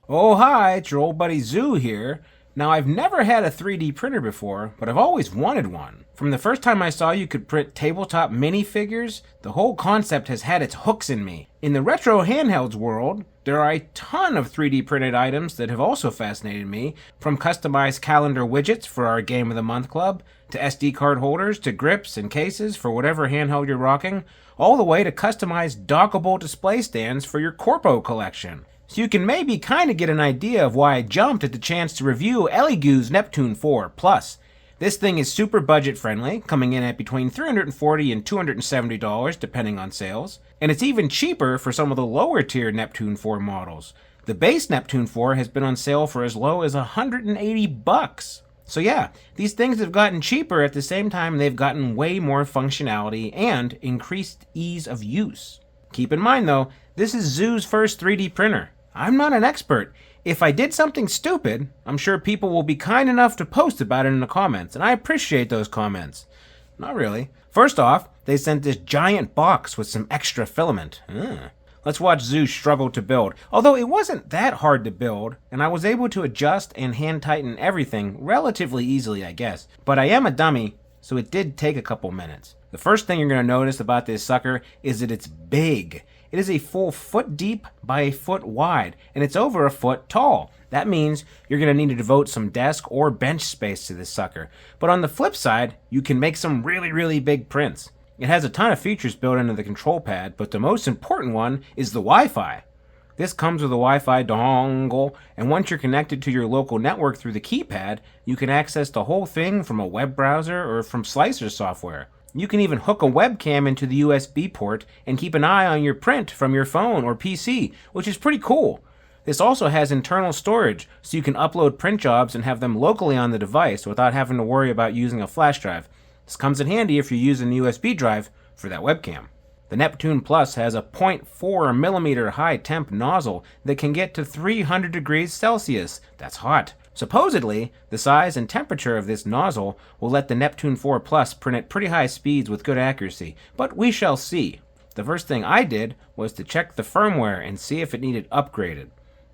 Oh hi, it's your old buddy Zoo here. Now I've never had a 3D printer before, but I've always wanted one. From the first time I saw you could print tabletop minifigures, the whole concept has had its hooks in me. In the retro handhelds world, there are a ton of 3D printed items that have also fascinated me, from customized calendar widgets for our Game of the Month club, to SD card holders, to grips and cases for whatever handheld you're rocking, all the way to customized dockable display stands for your Corpo collection. So you can maybe kind of get an idea of why I jumped at the chance to review Elegoo's Neptune 4 Plus. This thing is super budget friendly, coming in at between $340 and $270 depending on sales, and it's even cheaper for some of the lower tier Neptune 4 models. The base Neptune 4 has been on sale for as low as $180. So yeah, these things have gotten cheaper at the same time they've gotten way more functionality and increased ease of use. Keep in mind though, this is Zoo's first 3D printer. I'm not an expert. If I did something stupid, I'm sure people will be kind enough to post about it in the comments, and I appreciate those comments. Not really. First off, they sent this giant box with some extra filament. Let's watch Zoo struggle to build. Although it wasn't that hard to build, and I was able to adjust and hand tighten everything relatively easily, I guess. But I am a dummy, so it did take a couple minutes. The first thing you're going to notice about this sucker is that it's big. It is a full foot deep by a foot wide, and it's over a foot tall. That means you're going to need to devote some desk or bench space to this sucker. But on the flip side, you can make some really big prints. It has a ton of features built into the control pad, but the most important one is the Wi-Fi. This comes with a Wi-Fi dongle, and once you're connected to your local network through the keypad, you can access the whole thing from a web browser or from Slicer software. You can even hook a webcam into the USB port and keep an eye on your print from your phone or PC, which is pretty cool. This also has internal storage, so you can upload print jobs and have them locally on the device without having to worry about using a flash drive. This comes in handy if you're using a USB drive for that webcam. The Neptune Plus has a 0.4mm high temp nozzle that can get to 300 degrees Celsius. That's hot. Supposedly, the size and temperature of this nozzle will let the Neptune 4 Plus print at pretty high speeds with good accuracy, but we shall see. The first thing I did was to check the firmware and see if it needed upgraded.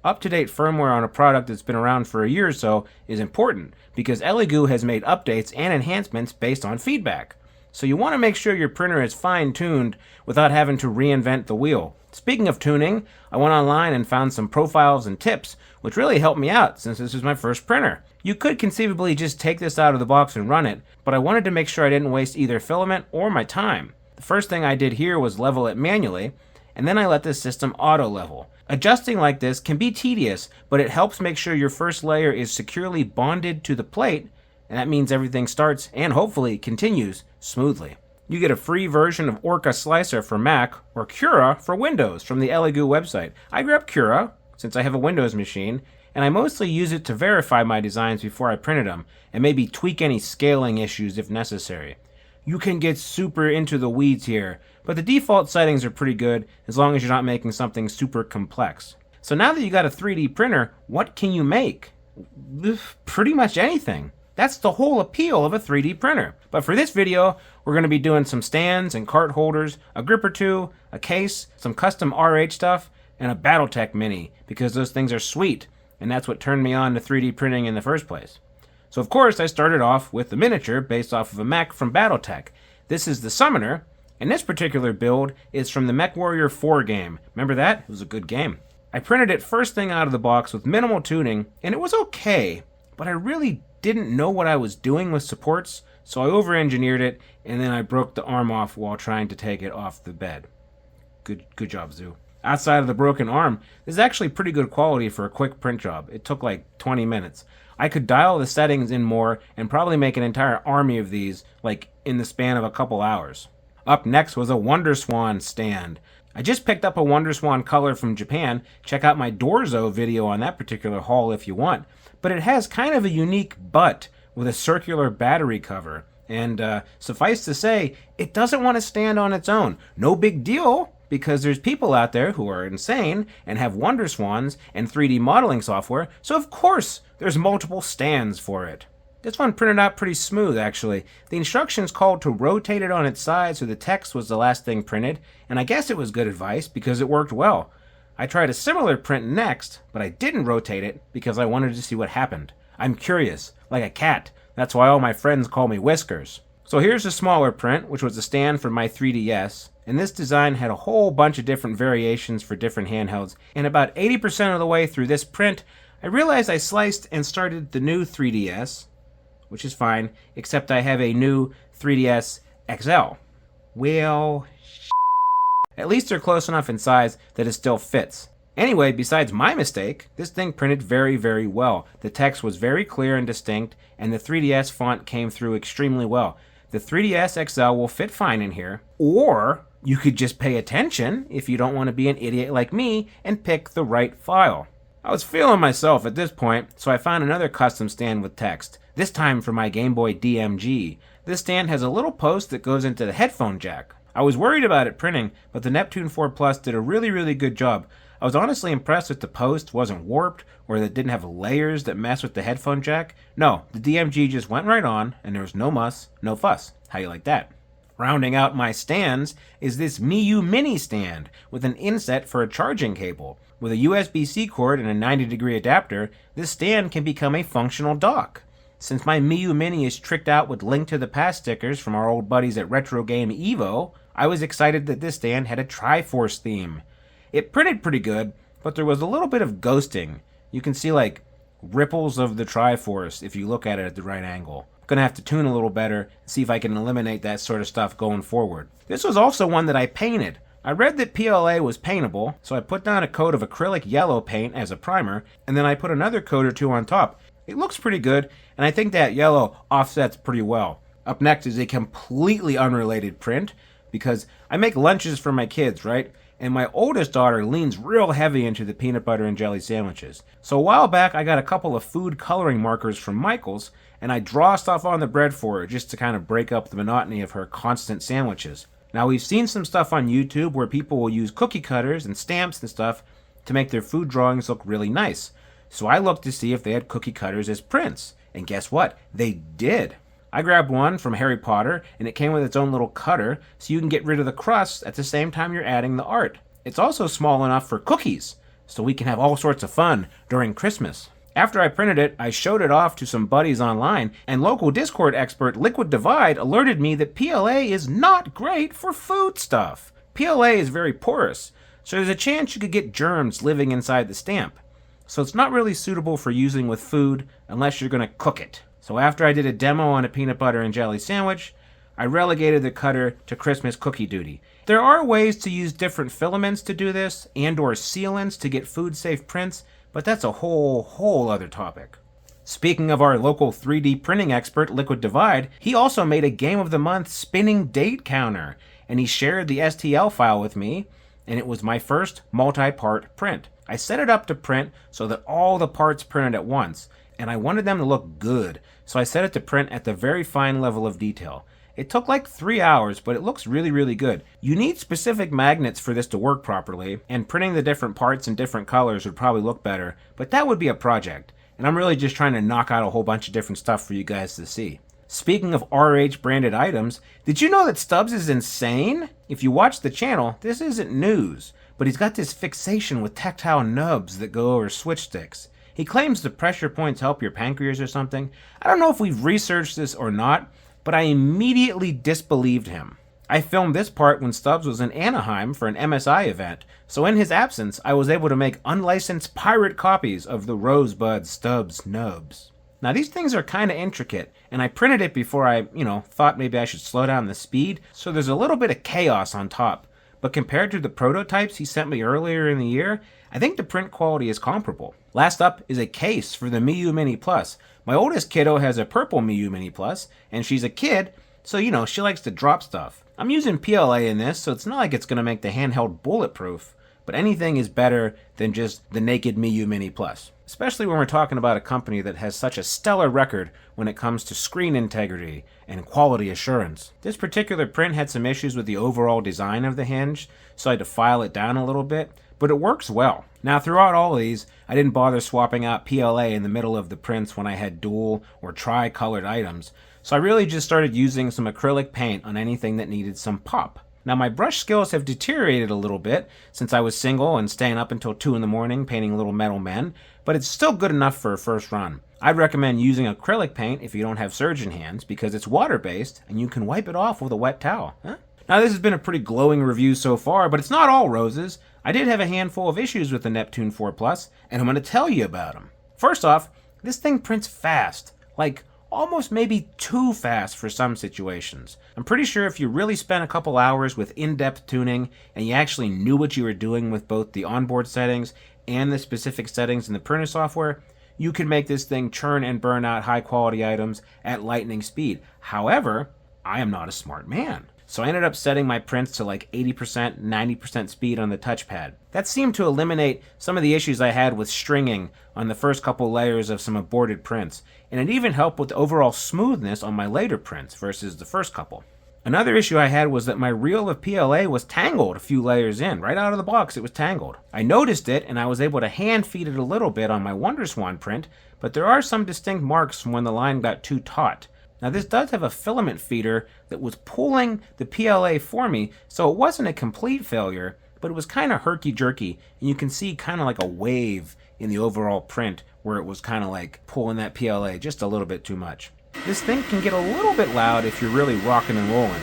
Up-to-date firmware on a product that's been around for a year or so is important because Elegoo has made updates and enhancements based on feedback. So you want to make sure your printer is fine-tuned without having to reinvent the wheel. Speaking of tuning, I went online and found some profiles and tips, which really helped me out since this is my first printer. You could conceivably just take this out of the box and run it, but I wanted to make sure I didn't waste either filament or my time. The first thing I did here was level it manually, and then I let this system auto-level. Adjusting like this can be tedious, but it helps make sure your first layer is securely bonded to the plate, and that means everything starts, and hopefully continues, smoothly. You get a free version of Orca Slicer for Mac or Cura for Windows from the Elegoo website. I grabbed Cura, since I have a Windows machine, and I mostly use it to verify my designs before I printed them, and maybe tweak any scaling issues if necessary. You can get super into the weeds here, but the default settings are pretty good as long as you're not making something super complex. So now that you got a 3D printer, what can you make? Pretty much anything. That's the whole appeal of a 3D printer. But for this video, we're going to be doing some stands and cart holders, a grip or two, a case, some custom RH stuff, and a Battletech Mini, because those things are sweet, and that's what turned me on to 3D printing in the first place. So of course I started off with the miniature based off of a mech from Battletech. This is the Summoner, and this particular build is from the MechWarrior 4 game. Remember that? It was a good game. I printed it first thing out of the box with minimal tuning, and it was okay, but I really didn't know what I was doing with supports, so I over-engineered it, and then I broke the arm off while trying to take it off the bed. Good job, Zoo. Outside of the broken arm, this is actually pretty good quality for a quick print job. It took like 20 minutes. I could dial the settings in more and probably make an entire army of these, like in the span of a couple hours. Up next was a WonderSwan stand. I just picked up a WonderSwan color from Japan. Check out my Dorzo video on that particular haul if you want. But it has kind of a unique butt with a circular battery cover. And suffice to say, it doesn't want to stand on its own. No big deal, because there's people out there who are insane and have WonderSwans and 3D modeling software, so of course there's multiple stands for it. This one printed out pretty smooth, actually. The instructions called to rotate it on its side, so the text was the last thing printed, and I guess it was good advice because it worked well. I tried a similar print next, but I didn't rotate it because I wanted to see what happened. I'm curious, like a cat. That's why all my friends call me Whiskers. So here's a smaller print, which was a stand for my 3DS, and this design had a whole bunch of different variations for different handhelds, and about 80% of the way through this print, I realized I sliced and started the new 3DS, which is fine, except I have a new 3DS XL. Well, at least they're close enough in size that it still fits. Anyway, besides my mistake, this thing printed very, very well. The text was very clear and distinct, and the 3DS font came through extremely well. The 3DS XL will fit fine in here, or you could just pay attention if you don't want to be an idiot like me and pick the right file. I was feeling myself at this point, so I found another custom stand with text, this time for my Gameboy DMG. This stand has a little post that goes into the headphone jack. I was worried about it printing, but the Neptune 4 Plus did a really, really good job. I was honestly impressed that the post wasn't warped or that it didn't have layers that mess with the headphone jack. No, the DMG just went right on, and there was no muss, no fuss. How you like that? Rounding out my stands is this Miyoo mini stand with an inset for a charging cable. With a USB-C cord and a 90-degree adapter, this stand can become a functional dock. Since my Miyoo Mini is tricked out with Link to the Past stickers from our old buddies at Retro Game Evo, I was excited that this stand had a Triforce theme. It printed pretty good, but there was a little bit of ghosting. You can see like ripples of the Triforce if you look at it at the right angle. I'm gonna have to tune a little better and see if I can eliminate that sort of stuff going forward. This was also one that I painted. I read that PLA was paintable, so I put down a coat of acrylic yellow paint as a primer, and then I put another coat or two on top. It looks pretty good, and I think that yellow offsets pretty well. Up next is a completely unrelated print, because I make lunches for my kids, right? And my oldest daughter leans real heavy into the peanut butter and jelly sandwiches. So a while back, I got a couple of food coloring markers from Michael's, and I draw stuff on the bread for her just to kind of break up the monotony of her constant sandwiches. Now, we've seen some stuff on YouTube where people will use cookie cutters and stamps and stuff to make their food drawings look really nice. So I looked to see if they had cookie cutters as prints, and guess what? They did. I grabbed one from Harry Potter, and it came with its own little cutter, so you can get rid of the crust at the same time you're adding the art. It's also small enough for cookies, so we can have all sorts of fun during Christmas. After I printed it, I showed it off to some buddies online, and local Discord expert Liquid Divide alerted me that PLA is not great for food stuff. PLA is very porous, so there's a chance you could get germs living inside the stamp. So it's not really suitable for using with food unless you're going to cook it. So after I did a demo on a peanut butter and jelly sandwich, I relegated the cutter to Christmas cookie duty. There are ways to use different filaments to do this and or sealants to get food safe prints, but that's a whole other topic. Speaking of our local 3D printing expert Liquid Divide, he also made a Game of the Month spinning date counter, and he shared the STL file with me, and it was my first multi-part print. I set it up to print so that all the parts printed at once, and I wanted them to look good, so I set it to print at the very fine level of detail. It took like 3 hours, but it looks really, really good. You need specific magnets for this to work properly, and printing the different parts in different colors would probably look better, but that would be a project, and I'm really just trying to knock out a whole bunch of different stuff for you guys to see. Speaking of RH branded items, did you know that Stubbs is insane? If you watch the channel, this isn't news, but he's got this fixation with tactile nubs that go over switch sticks. He claims the pressure points help your pancreas or something. I don't know if we've researched this or not, but I immediately disbelieved him. I filmed this part when Stubbs was in Anaheim for an MSI event, so in his absence, I was able to make unlicensed pirate copies of the Rosebud Stubbs Nubbs. Now these things are kind of intricate, and I printed it before I, thought maybe I should slow down the speed, so there's a little bit of chaos on top. But compared to the prototypes he sent me earlier in the year, I think the print quality is comparable. Last up is a case for the Miyoo Mini Plus. My oldest kiddo has a purple Miyoo Mini Plus, and she's a kid, so she likes to drop stuff. I'm using PLA in this, so it's not like it's going to make the handheld bulletproof, but anything is better than just the naked Miyoo Mini Plus. Especially when we're talking about a company that has such a stellar record when it comes to screen integrity and quality assurance. This particular print had some issues with the overall design of the hinge, so I had to file it down a little bit, but it works well. Now throughout all of these, I didn't bother swapping out PLA in the middle of the prints when I had dual or tri-colored items, so I really just started using some acrylic paint on anything that needed some pop. Now my brush skills have deteriorated a little bit since I was single and staying up until 2 in the morning painting little metal men, but it's still good enough for a first run. I'd recommend using acrylic paint if you don't have surgeon hands because it's water-based and you can wipe it off with a wet towel. Now this has been a pretty glowing review so far, but it's not all roses. I did have a handful of issues with the Neptune 4 Plus, and I'm going to tell you about them. First off, this thing prints fast, like almost maybe too fast for some situations. I'm pretty sure if you really spent a couple hours with in-depth tuning and you actually knew what you were doing with both the onboard settings and the specific settings in the printer software, you could make this thing churn and burn out high-quality items at lightning speed. However, I am not a smart man. So I ended up setting my prints to like 80%, 90% speed on the touchpad. That seemed to eliminate some of the issues I had with stringing on the first couple layers of some aborted prints, and it even helped with the overall smoothness on my later prints versus the first couple. Another issue I had was that my reel of PLA was tangled a few layers in. Right out of the box it was tangled. I noticed it and I was able to hand feed it a little bit on my WonderSwan print, but there are some distinct marks from when the line got too taut. Now this does have a filament feeder that was pulling the PLA for me, so it wasn't a complete failure, but it was kind of herky-jerky, and you can see kind of like a wave in the overall print where it was kind of like pulling that PLA just a little bit too much. This thing can get a little bit loud if you're really rocking and rolling.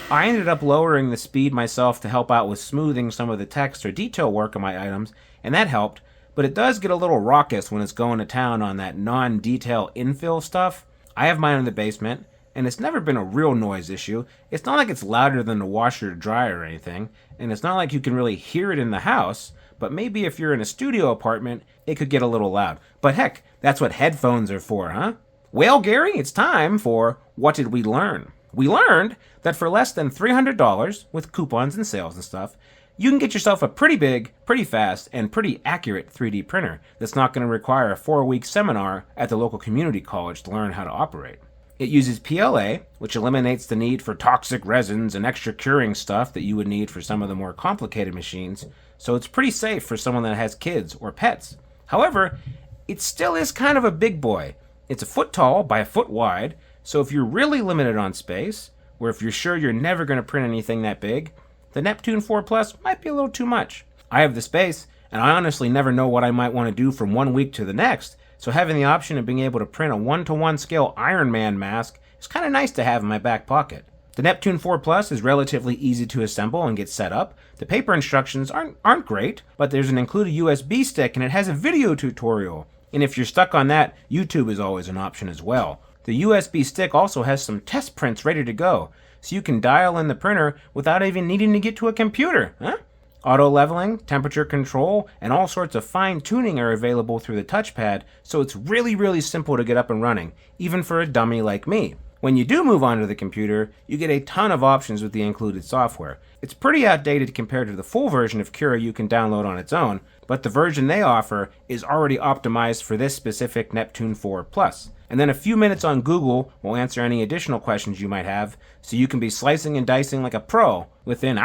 I ended up lowering the speed myself to help out with smoothing some of the text or detail work on my items, and that helped, but it does get a little raucous when it's going to town on that non-detail infill stuff. I have mine in the basement, and it's never been a real noise issue. It's not like it's louder than the washer or dryer or anything, and it's not like you can really hear it in the house, but maybe if you're in a studio apartment, it could get a little loud. But heck, that's what headphones are for, huh? Well, Gary, it's time for What Did We Learn? We learned that for less than $300, with coupons and sales and stuff, you can get yourself a pretty big, pretty fast, and pretty accurate 3D printer that's not going to require a 4-week seminar at the local community college to learn how to operate. It uses PLA, which eliminates the need for toxic resins and extra curing stuff that you would need for some of the more complicated machines, so it's pretty safe for someone that has kids or pets. However, it still is kind of a big boy. It's a foot tall by a foot wide, so if you're really limited on space, or if you're sure you're never going to print anything that big, the Neptune 4 Plus might be a little too much. I have the space, and I honestly never know what I might want to do from one week to the next, so having the option of being able to print a 1-to-1 scale Iron Man mask is kind of nice to have in my back pocket. The Neptune 4 Plus is relatively easy to assemble and get set up. The paper instructions aren't great, but there's an included USB stick and it has a video tutorial. And if you're stuck on that, YouTube is always an option as well. The USB stick also has some test prints ready to go, so you can dial in the printer without even needing to get to a computer, huh? Auto leveling, temperature control, and all sorts of fine tuning are available through the touchpad, so it's really simple to get up and running, even for a dummy like me. When you do move on to the computer, you get a ton of options with the included software. It's pretty outdated compared to the full version of Cura you can download on its own, but the version they offer is already optimized for this specific Neptune 4 Plus. And then a few minutes on Google will answer any additional questions you might have, so you can be slicing and dicing like a pro within,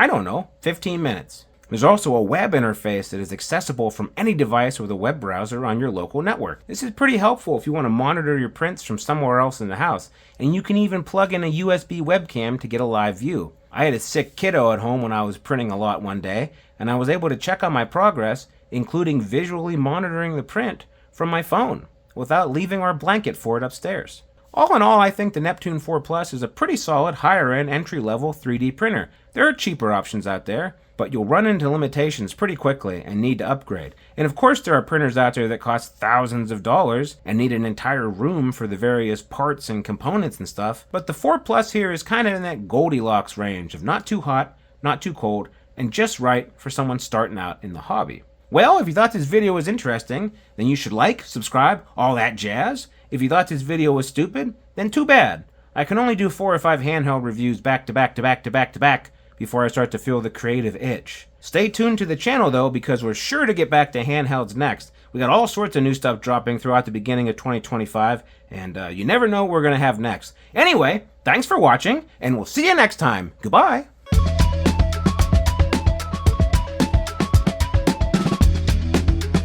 15 minutes. There's also a web interface that is accessible from any device with a web browser on your local network. This is pretty helpful if you want to monitor your prints from somewhere else in the house, and you can even plug in a USB webcam to get a live view. I had a sick kiddo at home when I was printing a lot one day, and I was able to check on my progress, including visually monitoring the print from my phone, without leaving our blanket for it upstairs. All in all, I think the Neptune 4 Plus is a pretty solid higher-end entry-level 3D printer. There are cheaper options out there, but you'll run into limitations pretty quickly and need to upgrade. And of course there are printers out there that cost thousands of dollars and need an entire room for the various parts and components and stuff, but the 4 Plus here is kind of in that Goldilocks range of not too hot, not too cold, and just right for someone starting out in the hobby. Well, if you thought this video was interesting, then you should like, subscribe, all that jazz. If you thought this video was stupid, then too bad. I can only do 4 or 5 handheld reviews back to back before I start to feel the creative itch. Stay tuned to the channel though, because we're sure to get back to handhelds next. We got all sorts of new stuff dropping throughout the beginning of 2025, and you never know what we're going to have next. Anyway, thanks for watching, and we'll see you next time. Goodbye!